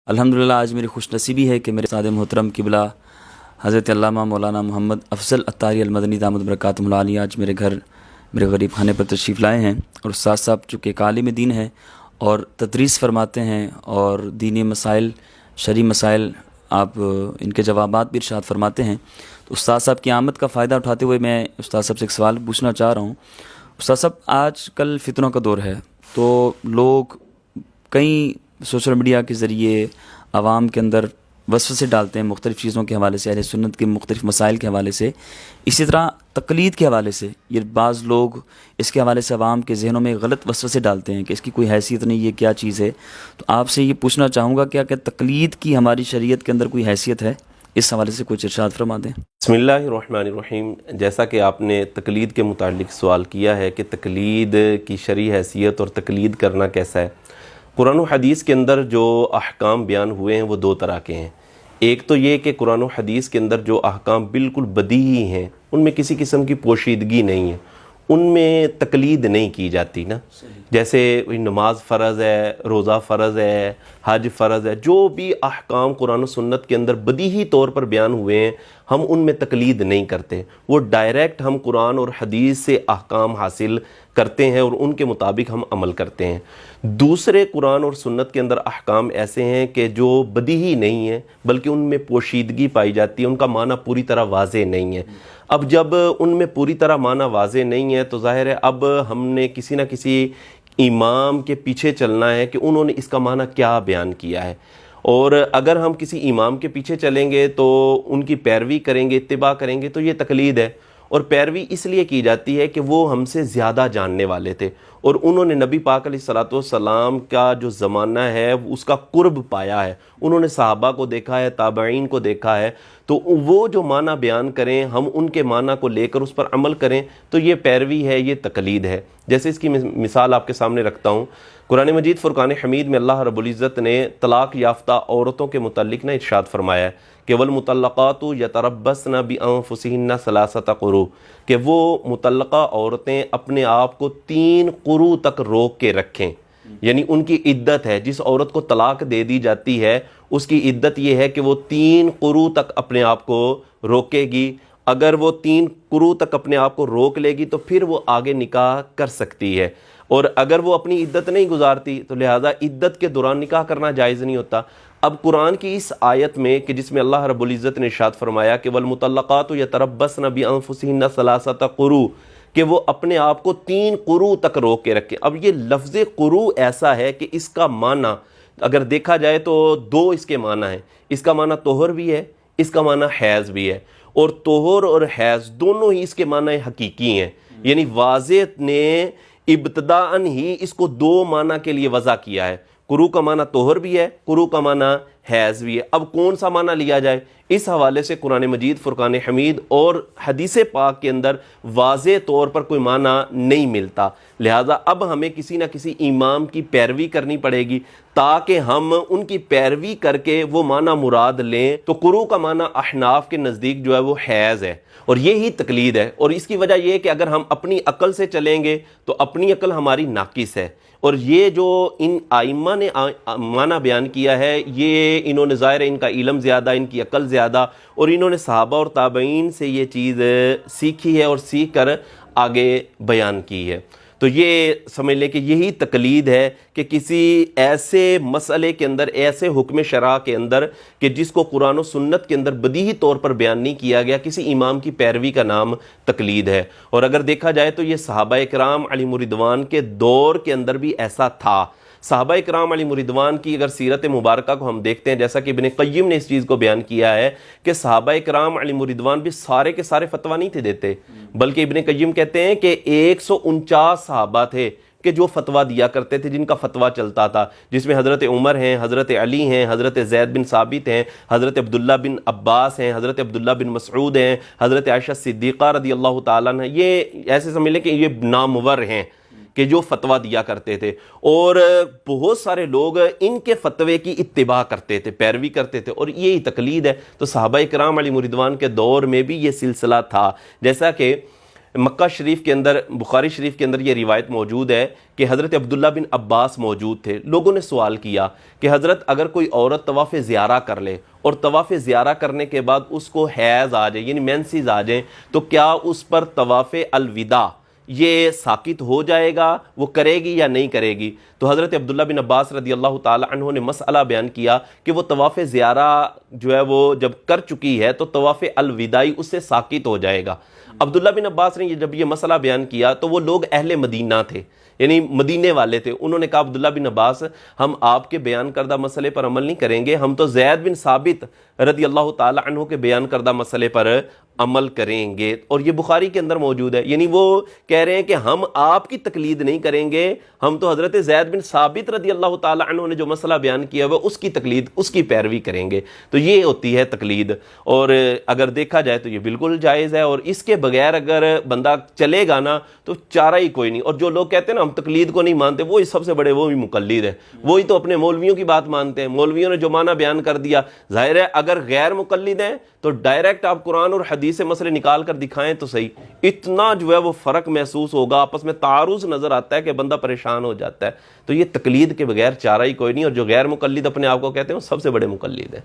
الحمدللہ آج میری خوش نصیبی ہے کہ میرے استاد محترم قبلہ حضرت علامہ مولانا محمد افضل عطاری المدنی دامت برکاتہ العالیہ آج میرے گھر میرے غریب خانے پر تشریف لائے ہیں، اور استاد صاحب چونکہ ایک عالم دین ہیں اور تدریس فرماتے ہیں اور دینی مسائل شرعی مسائل آپ ان کے جوابات بھی ارشاد فرماتے ہیں، تو استاد صاحب کی آمد کا فائدہ اٹھاتے ہوئے میں استاد صاحب سے ایک سوال پوچھنا چاہ رہا ہوں۔ استاد صاحب آج کل فتنوں کا دور ہے، تو لوگ کئی سوشل میڈیا کے ذریعے عوام کے اندر وسوسے ڈالتے ہیں مختلف چیزوں کے حوالے سے، اہل سنت کے مختلف مسائل کے حوالے سے، اسی طرح تقلید کے حوالے سے یہ بعض لوگ اس کے حوالے سے عوام کے ذہنوں میں غلط وسوسے ڈالتے ہیں کہ اس کی کوئی حیثیت نہیں، یہ کیا چیز ہے۔ تو آپ سے یہ پوچھنا چاہوں گا کہ تقلید کی ہماری شریعت کے اندر کوئی حیثیت ہے؟ اس حوالے سے کچھ ارشاد فرما دیں۔ بسم اللہ الرحمن الرحیم۔ جیسا کہ آپ نے تقلید کے متعلق سوال کیا ہے کہ تقلید کی شرعی حیثیت اور تقلید کرنا کیسا ہے، قرآن و حدیث کے اندر جو احکام بیان ہوئے ہیں وہ دو طرح کے ہیں۔ ایک تو یہ کہ قرآن و حدیث کے اندر جو احکام بالکل بدیہی ہیں، ان میں کسی قسم کی پوشیدگی نہیں ہے، ان میں تقلید نہیں کی جاتی نا۔ جیسے نماز فرض ہے، روزہ فرض ہے، حج فرض ہے، جو بھی احکام قرآن و سنت کے اندر بدیہی طور پر بیان ہوئے ہیں ہم ان میں تقلید نہیں کرتے، وہ ڈائریکٹ ہم قرآن اور حدیث سے احکام حاصل کرتے ہیں اور ان کے مطابق ہم عمل کرتے ہیں۔ دوسرے قرآن اور سنت کے اندر احکام ایسے ہیں کہ جو بدیہی نہیں ہیں بلکہ ان میں پوشیدگی پائی جاتی ہے، ان کا معنی پوری طرح واضح نہیں ہے۔ اب جب ان میں پوری طرح معنی واضح نہیں ہے تو ظاہر ہے اب ہم نے کسی نہ کسی امام کے پیچھے چلنا ہے کہ انہوں نے اس کا معنی کیا بیان کیا ہے، اور اگر ہم کسی امام کے پیچھے چلیں گے تو ان کی پیروی کریں گے، اتباع کریں گے، تو یہ تقلید ہے۔ اور پیروی اس لیے کی جاتی ہے کہ وہ ہم سے زیادہ جاننے والے تھے اور انہوں نے نبی پاک علیہ الصلوۃ والسلام کا جو زمانہ ہے اس کا قرب پایا ہے، انہوں نے صحابہ کو دیکھا ہے، تابعین کو دیکھا ہے، تو وہ جو معنی بیان کریں ہم ان کے معنی کو لے کر اس پر عمل کریں تو یہ پیروی ہے، یہ تقلید ہے۔ جیسے اس کی مثال آپ کے سامنے رکھتا ہوں، قرآن مجید فرقان حمید میں اللہ رب العزت نے طلاق یافتہ عورتوں کے متعلق نہ ارشاد فرمایا ہے کہ والمطلقات یتربصن بانفسہن ثلاثۃ قروء، کہ وہ مطلقہ عورتیں اپنے آپ کو 3 قروء تک روک کے رکھیں، یعنی ان کی عدت ہے، جس عورت کو طلاق دے دی جاتی ہے اس کی عدت یہ ہے کہ وہ 3 قروء تک اپنے آپ کو روکے گی۔ اگر وہ 3 قروء تک اپنے آپ کو روک لے گی تو پھر وہ آگے نکاح کر سکتی ہے، اور اگر وہ اپنی عدت نہیں گزارتی تو لہٰذا عدت کے دوران نکاح کرنا جائز نہیں ہوتا۔ اب قرآن کی اس آیت میں کہ جس میں اللہ رب العزت نے ارشاد فرمایا کہ والمطلقات یتربصن بانفسہن ثلاثۃ قروء، کہ وہ اپنے آپ کو 3 قروء تک روک کے رکھیں۔ اب یہ لفظ قروء ایسا ہے کہ اس کا معنی اگر دیکھا جائے تو 2 اس کے معنی ہیں، اس کا معنی طہر بھی ہے، اس کا معنی حیض بھی ہے، اور طہر اور حیض دونوں ہی اس کے معنی حقیقی ہیں، یعنی واضح نے ابتداءً ہی اس کو 2 معنی کے لیے وضع کیا ہے۔ قروء کا معنی طہر بھی ہے، قروء کا معنی حیض بھی ہے۔ اب کون سا معنی لیا جائے، اس حوالے سے قرآن مجید فرقان حمید اور حدیث پاک کے اندر واضح طور پر کوئی معنی نہیں ملتا، لہٰذا اب ہمیں کسی نہ کسی امام کی پیروی کرنی پڑے گی تاکہ ہم ان کی پیروی کر کے وہ معنی مراد لیں۔ تو قروء کا معنی احناف کے نزدیک جو ہے وہ حیض ہے، اور یہی تقلید ہے، اور اس کی وجہ یہ ہے کہ اگر ہم اپنی عقل سے چلیں گے تو اپنی عقل ہماری ناقص ہے، اور یہ جو ان آئمہ نے معنی بیان کیا ہے یہ انہوں نے ظاہر ان کا علم زیادہ، ان کی عقل زیادہ، اور انہوں نے صحابہ اور تابعین سے یہ چیز سیکھی ہے اور سیکھ کر آگے بیان کی ہے۔ تو یہ سمجھ لیں کہ یہی تقلید ہے کہ کسی ایسے مسئلے کے اندر، ایسے حکم شرع کے اندر کہ جس کو قرآن و سنت کے اندر بدیہی طور پر بیان نہیں کیا گیا، کسی امام کی پیروی کا نام تقلید ہے۔ اور اگر دیکھا جائے تو یہ صحابہ کرام علیہم رضوان کے دور کے اندر بھی ایسا تھا۔ صحابہ کرام علیہم رضوان کی اگر سیرت مبارکہ کو ہم دیکھتے ہیں، جیسا کہ ابن قیم نے اس چیز کو بیان کیا ہے کہ صحابہ کرام علیہم رضوان بھی سارے کے سارے فتویٰ نہیں تھے دیتے، بلکہ ابن قیم کہتے ہیں کہ 149 صحابہ تھے کہ جو فتویٰ دیا کرتے تھے، جن کا فتویٰ چلتا تھا، جس میں حضرت عمر ہیں، حضرت علی ہیں، حضرت زید بن ثابت ہیں، حضرت عبداللہ بن عباس ہیں، حضرت عبداللہ بن مسعود ہیں، حضرت عائشہ صدیقہ رضی اللہ تعالیٰ عنہ، یہ ایسے سمجھ لیں کہ یہ نامور ہیں کہ جو فتویٰ دیا کرتے تھے، اور بہت سارے لوگ ان کے فتوے کی اتباع کرتے تھے، پیروی کرتے تھے، اور یہی تقلید ہے۔ تو صحابہ کرام علیہم رضوان کے دور میں بھی یہ سلسلہ تھا، جیسا کہ مکہ شریف کے اندر، بخاری شریف کے اندر یہ روایت موجود ہے کہ حضرت عبداللہ بن عباس موجود تھے. لوگوں نے سوال کیا کہ حضرت اگر کوئی عورت طواف زیارہ کر لے اور طواف زیارہ کرنے کے بعد اس کو حیض آ جائے یعنی مینسز آ جائیں تو کیا اس پر طواف الوداع یہ ساقط ہو جائے گا، وہ کرے گی یا نہیں کرے گی؟ تو حضرت عبداللہ بن عباس رضی اللہ تعالی عنہ نے مسئلہ بیان کیا کہ وہ طواف زیارہ جو ہے وہ جب کر چکی ہے تو طواف الوداعی اس سے ساقط ہو جائے گا. عبداللہ بن عباس نے جب یہ مسئلہ بیان کیا تو وہ لوگ اہل مدینہ تھے، یعنی مدینے والے تھے. انہوں نے کہا عبداللہ بن عباس ہم آپ کے بیان کردہ مسئلے پر عمل نہیں کریں گے، ہم تو زید بن ثابت رضی اللہ تعالی عنہ کے بیان کردہ مسئلے پر عمل کریں گے. اور یہ بخاری کے اندر موجود ہے. یعنی وہ کہہ رہے ہیں کہ ہم آپ کی تقلید نہیں کریں گے، ہم تو حضرت زید بن ثابت رضی اللہ تعالی عنہ نے جو مسئلہ بیان کیا ہے اس کی تقلید، اس کی پیروی کریں گے. تو یہ ہوتی ہے تقلید. اور اگر دیکھا جائے تو یہ بالکل جائز ہے، اور اس کے بغیر اگر بندہ چلے گا نا تو چارہ ہی کوئی نہیں. اور جو لوگ کہتے ہیں نا ہم تقلید کو نہیں مانتے، وہی سب سے بڑے وہی مقلد ہے، وہی تو اپنے مولویوں کی بات مانتے ہیں. مولویوں نے جو معنی بیان کر دیا، ظاہر ہے اگر غیر مقلد ہیں تو ڈائریکٹ آپ قرآن اور حدیث سے مسئلے نکال کر دکھائیں تو صحیح. اتنا جو ہے وہ فرق محسوس ہوگا، آپس میں تعارض نظر آتا ہے کہ بندہ پریشان ہو جاتا ہے. تو یہ تقلید کے بغیر چارہ ہی کوئی نہیں. اور جو غیر مقلد اپنے آپ کو کہتے ہیں وہ سب سے بڑے مقلد ہیں.